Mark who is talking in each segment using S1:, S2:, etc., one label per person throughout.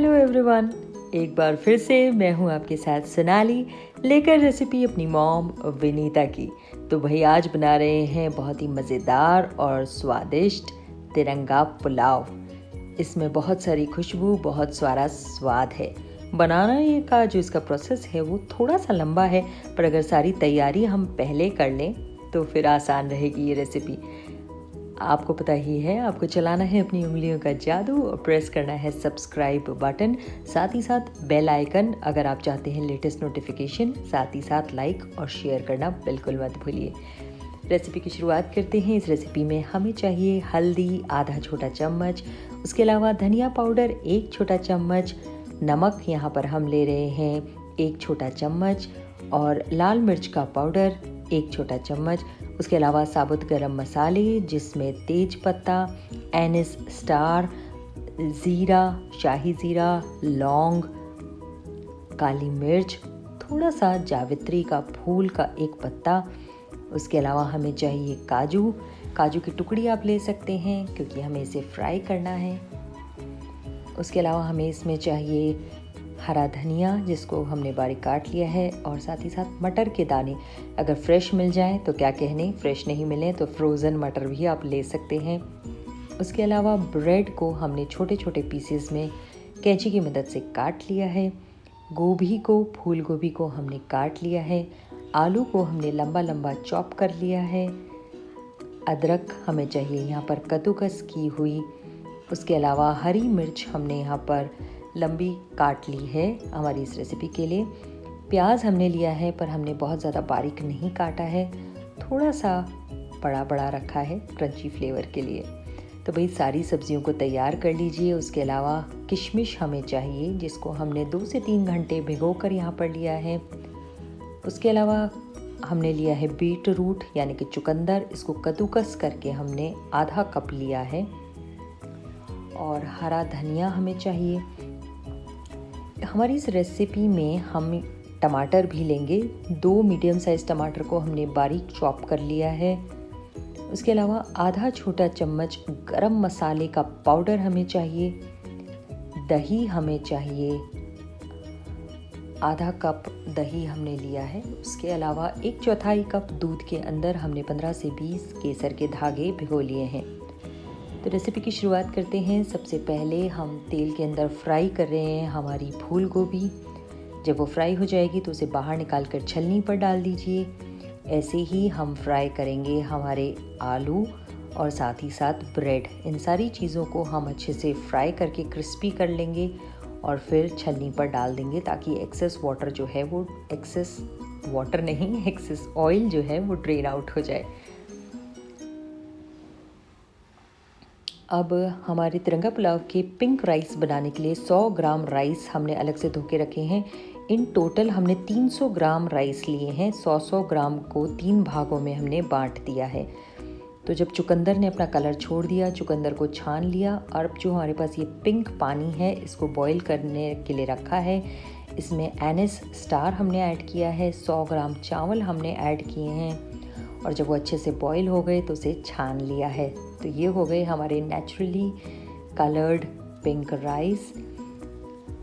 S1: Hello everyone, एक बार फिर से मैं हूं आपके साथ सोनाली, लेकर रेसिपी अपनी मॉम विनीता की। तो भाई आज बना रहे हैं बहुत ही मज़ेदार और स्वादिष्ट तिरंगा पुलाव। इसमें बहुत सारी खुशबू, बहुत सारा स्वाद है। बनाना ये का जो इसका प्रोसेस है वो थोड़ा सा लंबा है, पर अगर सारी तैयारी हम पहले कर लें तो फिर आसान रहेगी ये रेसिपी। आपको पता ही है, आपको चलाना है अपनी उंगलियों का जादू और प्रेस करना है सब्सक्राइब बटन, साथ ही साथ बेल आइकन अगर आप चाहते हैं लेटेस्ट नोटिफिकेशन, साथ ही साथ लाइक और शेयर करना बिल्कुल मत भूलिए। रेसिपी की शुरुआत करते हैं। इस रेसिपी में हमें चाहिए हल्दी आधा छोटा चम्मच, उसके अलावा धनिया पाउडर 1 छोटा चम्मच, नमक यहाँ पर हम ले रहे हैं 1 छोटा चम्मच, और लाल मिर्च का पाउडर 1 छोटा चम्मच। उसके अलावा साबुत गरम मसाले जिसमें तेज पत्ता, एनिस स्टार, ज़ीरा, शाही ज़ीरा, लौंग, काली मिर्च, थोड़ा सा जावित्री का फूल का 1 पत्ता। उसके अलावा हमें चाहिए काजू की टुकड़ी आप ले सकते हैं क्योंकि हमें इसे फ्राई करना है। उसके अलावा हमें इसमें चाहिए हरा धनिया जिसको हमने बारीक काट लिया है, और साथ ही साथ मटर के दाने। अगर फ्रेश मिल जाएं तो क्या कहने, फ्रेश नहीं मिले तो फ्रोज़न मटर भी आप ले सकते हैं। उसके अलावा ब्रेड को हमने छोटे छोटे पीसेस में कैंची की मदद से काट लिया है। फूल गोभी को हमने काट लिया है। आलू को हमने लंबा लंबा चॉप कर लिया है। अदरक हमें चाहिए यहाँ पर कद्दूकस की हुई। उसके अलावा हरी मिर्च हमने यहाँ पर लंबी काट ली है हमारी इस रेसिपी के लिए। प्याज हमने लिया है पर हमने बहुत ज़्यादा बारीक नहीं काटा है, थोड़ा सा बड़ा बड़ा रखा है क्रंची फ्लेवर के लिए। तो भाई सारी सब्जियों को तैयार कर लीजिए। उसके अलावा किशमिश हमें चाहिए जिसको हमने 2 से 3 घंटे भिगोकर यहाँ पर लिया है। उसके अलावा हमने लिया है बीट रूट यानी कि चुकंदर, इसको कद्दूकस करके हमने आधा कप लिया है। और हरा धनिया हमें चाहिए। हमारी इस रेसिपी में हम टमाटर भी लेंगे। 2 मीडियम साइज़ टमाटर को हमने बारीक चॉप कर लिया है। उसके अलावा आधा छोटा चम्मच गरम मसाले का पाउडर हमें चाहिए। दही हमें चाहिए, आधा कप दही हमने लिया है। उसके अलावा 1/4 कप दूध के अंदर हमने 15 से 20 केसर के धागे भिगो लिए हैं। तो रेसिपी की शुरुआत करते हैं। सबसे पहले हम तेल के अंदर फ्राई कर रहे हैं हमारी फूल गोभी। जब वो फ्राई हो जाएगी तो उसे बाहर निकाल कर छलनी पर डाल दीजिए। ऐसे ही हम फ्राई करेंगे हमारे आलू और साथ ही साथ ब्रेड। इन सारी चीज़ों को हम अच्छे से फ्राई करके क्रिस्पी कर लेंगे और फिर छलनी पर डाल देंगे ताकि एक्सेस वाटर जो है वो एक्सेस ऑयल जो है वो ड्रेन आउट हो जाए। अब हमारे तिरंगा पुलाव के पिंक राइस बनाने के लिए 100 ग्राम राइस हमने अलग से धो के रखे हैं। इन टोटल हमने 300 ग्राम राइस लिए हैं। 100 ग्राम को 3 भागों में हमने बांट दिया है। तो जब चुकंदर ने अपना कलर छोड़ दिया, चुकंदर को छान लिया, और अब जो हमारे पास ये पिंक पानी है इसको बॉईल करने के लिए रखा है। इसमें एनिस स्टार हमने ऐड किया है। 100 ग्राम चावल हमने ऐड किए हैं, और जब वो अच्छे से बॉईल हो गए तो उसे छान लिया है। तो ये हो गए हमारे नेचुरली कलर्ड पिंक राइस।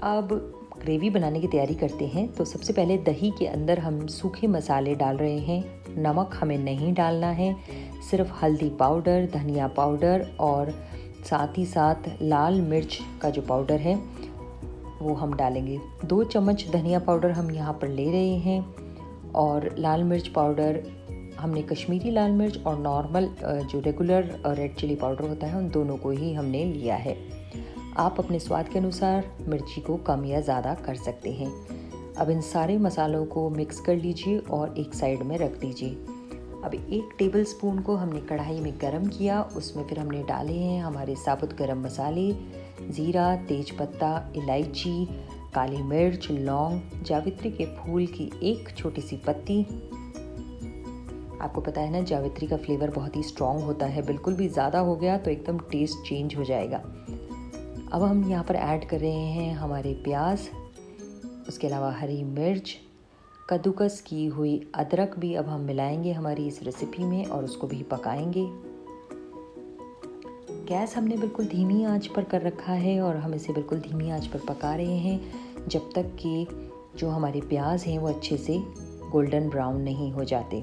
S1: अब ग्रेवी बनाने की तैयारी करते हैं। तो सबसे पहले दही के अंदर हम सूखे मसाले डाल रहे हैं। नमक हमें नहीं डालना है, सिर्फ हल्दी पाउडर, धनिया पाउडर और साथ ही साथ लाल मिर्च का जो पाउडर है वो हम डालेंगे। 2 चम्मच धनिया पाउडर हम यहाँ पर ले रहे हैं, और लाल मिर्च पाउडर हमने कश्मीरी लाल मिर्च और नॉर्मल जो रेगुलर रेड चिली पाउडर होता है उन दोनों को ही हमने लिया है। आप अपने स्वाद के अनुसार मिर्ची को कम या ज़्यादा कर सकते हैं। अब इन सारे मसालों को मिक्स कर लीजिए और एक साइड में रख दीजिए। अब 1 टेबलस्पून को हमने कढ़ाई में गरम किया, उसमें फिर हमने डाले हैं हमारे साबुत गरम मसाले, ज़ीरा, तेज़पत्ता, इलायची, काली मिर्च, लौंग, जावित्री के फूल की 1 छोटी सी पत्ती। आपको पता है ना, जावित्री का फ्लेवर बहुत ही स्ट्रॉन्ग होता है, बिल्कुल भी ज़्यादा हो गया तो एकदम टेस्ट चेंज हो जाएगा। अब हम यहाँ पर ऐड कर रहे हैं हमारे प्याज, उसके अलावा हरी मिर्च, कद्दूकस की हुई अदरक भी अब हम मिलाएंगे हमारी इस रेसिपी में और उसको भी पकाएंगे। गैस हमने बिल्कुल धीमी आंच पर कर रखा है और हम इसे बिल्कुल धीमी आंच पर पका रहे हैं जब तक कि जो हमारे प्याज हैं वो अच्छे से गोल्डन ब्राउन नहीं हो जाते।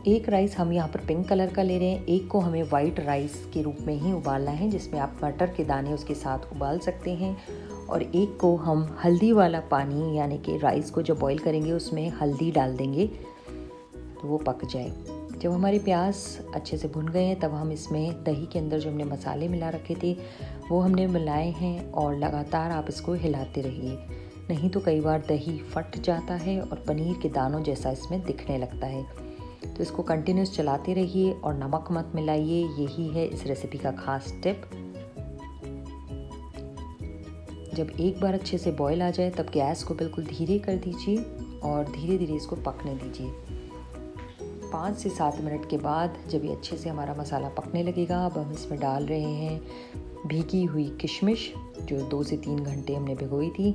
S1: एक राइस हम यहाँ पर पिंक कलर का ले रहे हैं, एक को हमें वाइट राइस के रूप में ही उबालना है जिसमें आप मटर के दाने उसके साथ उबाल सकते हैं, और एक को हम हल्दी वाला पानी यानी कि राइस को जब बॉईल करेंगे उसमें हल्दी डाल देंगे तो वो पक जाए। जब हमारे प्याज अच्छे से भुन गए हैं तब हम इसमें दही के अंदर जो हमने मसाले मिला रखे थे वो हमने मिलाए हैं, और लगातार आप इसको हिलाते रहिए, नहीं तो कई बार दही फट जाता है और पनीर के दानों जैसा इसमें दिखने लगता है। तो इसको कंटिन्यूस चलाते रहिए और नमक मत मिलाइए, यही है इस रेसिपी का खास टिप। जब एक बार अच्छे से बॉईल आ जाए तब गैस को बिल्कुल धीरे कर दीजिए और धीरे धीरे इसको पकने दीजिए। 5 से 7 मिनट के बाद जब ये अच्छे से हमारा मसाला पकने लगेगा, अब हम इसमें डाल रहे हैं भीगी हुई किशमिश जो 2 से 3 घंटे हमने भिगोई थी।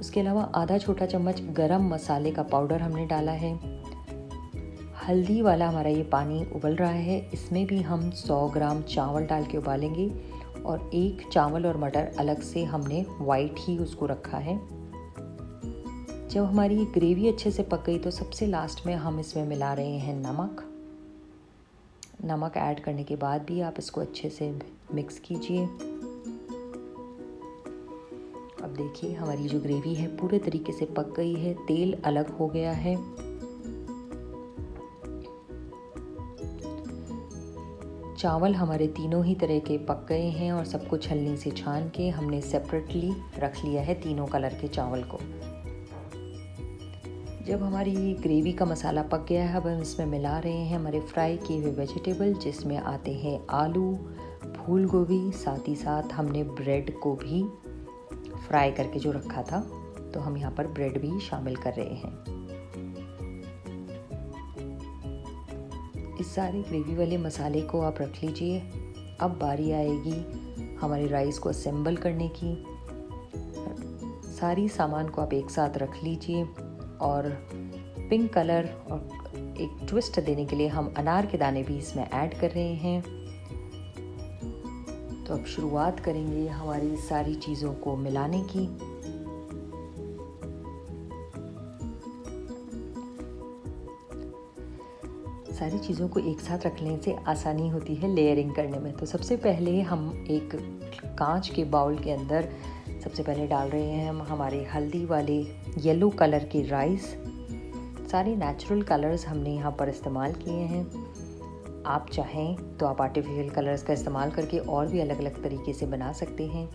S1: उसके अलावा आधा छोटा चम्मच गरम मसाले का पाउडर हमने डाला है। हल्दी वाला हमारा ये पानी उबल रहा है, इसमें भी हम 100 ग्राम चावल डाल के उबालेंगे, और एक चावल और मटर अलग से हमने वाइट ही उसको रखा है। जब हमारी ये ग्रेवी अच्छे से पक गई तो सबसे लास्ट में हम इसमें मिला रहे हैं नमक। नमक ऐड करने के बाद भी आप इसको अच्छे से मिक्स कीजिए। अब देखिए हमारी जो ग्रेवी है पूरे तरीके से पक गई है, तेल अलग हो गया है। चावल हमारे तीनों ही तरह के पक गए हैं और सबको छलनी से छान के हमने सेपरेटली रख लिया है तीनों कलर के चावल को। जब हमारी ग्रेवी का मसाला पक गया है अब हम इसमें मिला रहे हैं हमारे फ्राई किए हुए वेजिटेबल, जिसमें आते हैं आलू, फूल गोभी, साथ ही साथ हमने ब्रेड को भी फ्राई करके जो रखा था, तो हम यहाँ पर ब्रेड भी शामिल कर रहे हैं। इस सारे ग्रेवी वाले मसाले को आप रख लीजिए। अब बारी आएगी हमारे राइस को असेंबल करने की। सारी सामान को आप एक साथ रख लीजिए, और पिंक कलर और एक ट्विस्ट देने के लिए हम अनार के दाने भी इसमें ऐड कर रहे हैं। तो अब शुरुआत करेंगे हमारी सारी चीज़ों को मिलाने की। सारी चीज़ों को एक साथ रखने से आसानी होती है लेयरिंग करने में। तो सबसे पहले हम एक कांच के बाउल के अंदर सबसे पहले डाल रहे हैं हम हमारे हल्दी वाले येलो कलर के राइस। सारे नेचुरल कलर्स हमने यहाँ पर इस्तेमाल किए हैं। आप चाहें तो आप आर्टिफिशियल कलर्स का इस्तेमाल करके और भी अलग अलग तरीके से बना सकते हैं।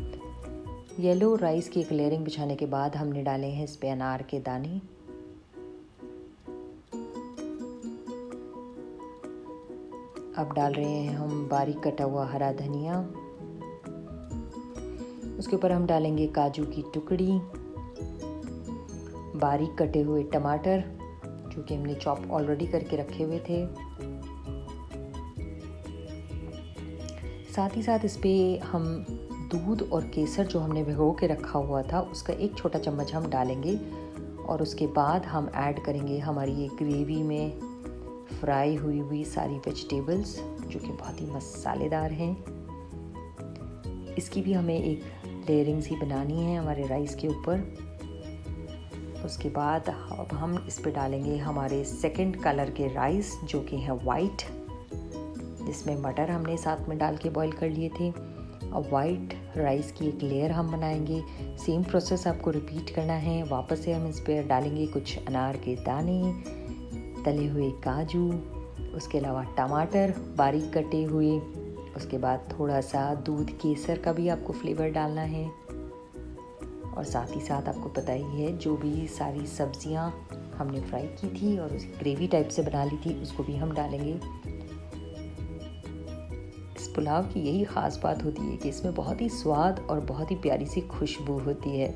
S1: येलो राइस की एक लेयरिंग बिछाने के बाद हमने डाले हैं इस पे अनार के दाने। अब डाल रहे हैं हम बारीक कटा हुआ हरा धनिया। उसके ऊपर हम डालेंगे काजू की टुकड़ी, बारीक कटे हुए टमाटर जो कि हमने चॉप ऑलरेडी करके रखे हुए थे। साथ ही साथ इस पे हम दूध और केसर जो हमने भिगो के रखा हुआ था उसका एक छोटा चम्मच हम डालेंगे, और उसके बाद हम ऐड करेंगे हमारी ये ग्रेवी में फ्राई हुई सारी वेजिटेबल्स जो कि बहुत ही मसालेदार हैं। इसकी भी हमें एक लेयरिंग्स ही बनानी है हमारे राइस के ऊपर। उसके बाद अब हम इस पे डालेंगे हमारे सेकंड कलर के राइस जो कि है वाइट, जिसमें मटर हमने साथ में डाल के बॉईल कर लिए थे। अब वाइट राइस की एक लेयर हम बनाएंगे। सेम प्रोसेस आपको रिपीट करना है। वापस से हम इस पर डालेंगे कुछ अनार के दाने, तले हुए काजू, उसके अलावा टमाटर बारीक कटे हुए, उसके बाद थोड़ा सा दूध केसर का भी आपको फ्लेवर डालना है, और साथ ही साथ आपको पता ही है जो भी सारी सब्जियां हमने फ्राई की थी और उसे ग्रेवी टाइप से बना ली थी उसको भी हम डालेंगे। इस पुलाव की यही ख़ास बात होती है कि इसमें बहुत ही स्वाद और बहुत ही प्यारी सी खुशबू होती है।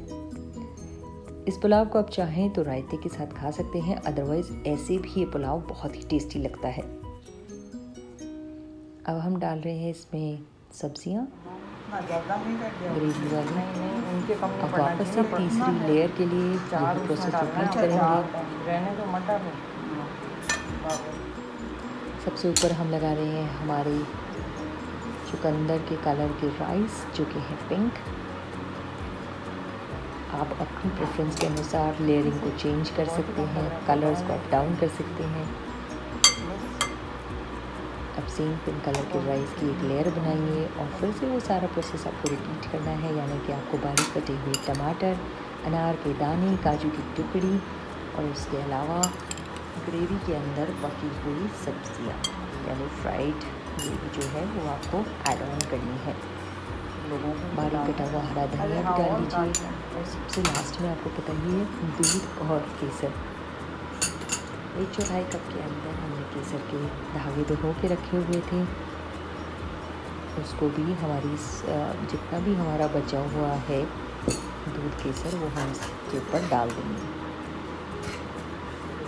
S1: इस पुलाव को आप चाहें तो रायते के साथ खा सकते हैं, अदरवाइज़ ऐसे भी ये पुलाव बहुत ही टेस्टी लगता है। अब हम डाल रहे हैं इसमें सब्जियां ग्रेवी वाली। अब वापस से तीसरी लेयर के लिए यही प्रोसेस रिपीट करेंगे। सबसे ऊपर हम लगा रहे हैं हमारे चुकंदर के कलर के राइस जो कि है पिंक। आप अपनी प्रेफरेंस के अनुसार लेयरिंग को चेंज कर सकते हैं, कलर्स को अप डाउन कर सकते हैं। अब सेम पिंक कलर के राइस की एक लेयर बनाइए और फिर से वो सारा प्रोसेस आपको रिपीट करना है, यानी कि आपको बारीक कटे हुए टमाटर, अनार के दाने, काजू की टुकड़ी और उसके अलावा ग्रेवी के अंदर पकी हुई सब्जियां यानी फ्राइड ग्रेवी जो है वो आपको ऐड ऑन करनी है। बारीक कटा हुआ हरा धनिया भी डाल दीजिए और सबसे लास्ट में आपको पता ही है दूध और केसर। 1/4 कप के अंदर हमने केसर के धागे भिगो के रखे हुए थे, उसको भी हमारी जितना भी हमारा बचा हुआ है दूध केसर वो हम इसके ऊपर डाल देंगे।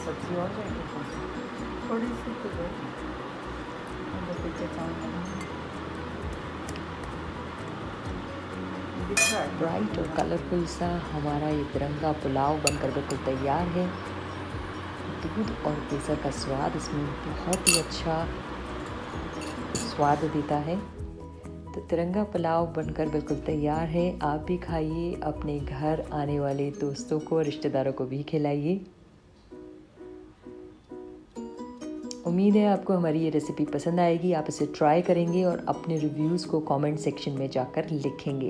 S2: सब्जी और थोड़ी सी
S1: ब्राइट और कलरफुल सा हमारा ये तिरंगा पुलाव बनकर बिल्कुल तैयार है। दूध और केसर का स्वाद इसमें बहुत ही अच्छा स्वाद देता है। तो तिरंगा पुलाव बनकर बिल्कुल तैयार है। आप भी खाइए, अपने घर आने वाले दोस्तों को, रिश्तेदारों को भी खिलाइए। उम्मीद है आपको हमारी ये रेसिपी पसंद आएगी, आप इसे ट्राई करेंगे और अपने रिव्यूज़ को कमेंट सेक्शन में जाकर लिखेंगे।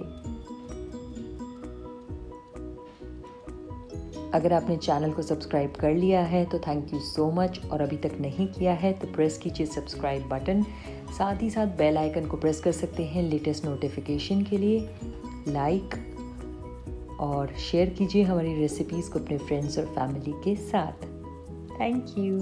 S1: अगर आपने चैनल को सब्सक्राइब कर लिया है तो थैंक यू सो मच, और अभी तक नहीं किया है तो प्रेस कीजिए सब्सक्राइब बटन, साथ ही साथ बेल आइकन को प्रेस कर सकते हैं लेटेस्ट नोटिफिकेशन के लिए। लाइक और शेयर कीजिए हमारी रेसिपीज़ को अपने फ्रेंड्स और फैमिली के साथ। Thank you.